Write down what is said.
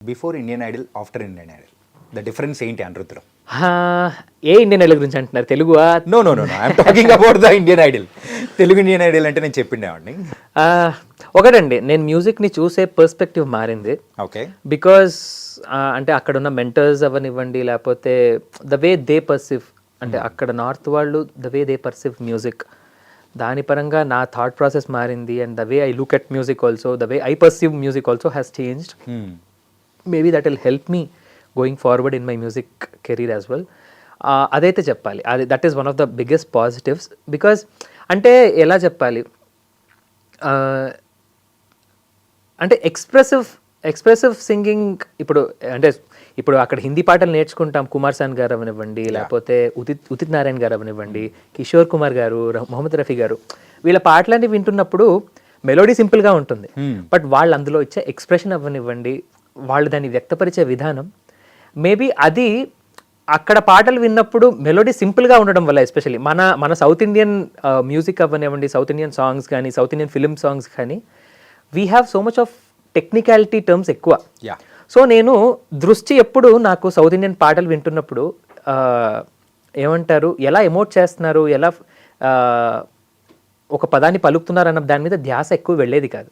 Before Indian Idol, after Indian Idol, the difference ఏంటి అనిరుద్రం? ఏ ఇండియన్ ఐడల్ గురించి అంటున్నారు? తెలుగువా? No I'm talking about the Indian Idol. Telugu Indian Idol అంటే నేను చెప్పిండేవాడిని. ఒకటండి, నేను మ్యూజిక్ని చూసే పర్స్పెక్టివ్ మారింది. ఓకే. బికాజ్ అంటే అక్కడ ఉన్న మెంటర్స్ అవనివ్వండి, లేకపోతే ద వే దే పర్సీవ్, అంటే అక్కడ నార్త్ వాళ్ళు the way they perceive music, దాని పరంగా నా థాట్ ప్రాసెస్ మారింది. And the way I look at music also, the way I perceive music also has changed. Maybe that will help me going forward in my music career as well. అదైతే చెప్పాలి, అది that is one of the biggest positives. Because అంటే ఎలా చెప్పాలి, అంటే expressive singing ఇప్పుడు అక్కడ హిందీ పాటలు నేర్చుకుంటాం, కుమార్ సాన్ గారు అవనివ్వండి, లేకపోతే ఉదిత్ నారాయణ గారు అవనివ్వండి, కిషోర్ కుమార్ గారు, మొహమ్మద్ రఫీ గారు, వీళ్ళ పాటలన్నీ వింటున్నప్పుడు మెలోడీ సింపుల్గా ఉంటుంది. బట్ వాళ్ళు అందులో ఇచ్చే ఎక్స్ప్రెషన్ అవ్వనివ్వండి, వాళ్ళు దాన్ని వ్యక్తపరిచే విధానం, మేబీ అది అక్కడ పాటలు విన్నప్పుడు మెలోడీ సింపుల్గా ఉండడం వల్ల, ఎస్పెషల్లీ మన సౌత్ ఇండియన్ మ్యూజిక్ అవ్వనివ్వండి, సౌత్ ఇండియన్ సాంగ్స్ కానీ, సౌత్ ఇండియన్ ఫిల్మ్ సాంగ్స్ కానీ, we have so much of technicality terms ఎక్కువ. సో నేను దృష్టి ఎప్పుడు నాకు సౌత్ ఇండియన్ పాటలు వింటున్నప్పుడు ఏమంటారు, ఎలా ఎమోట్ చేస్తున్నారు, ఎలా ఒక పదాన్ని పలుకుతున్నారు అన్న దాని మీద ధ్యాస ఎక్కువ వెళ్ళేది కాదు.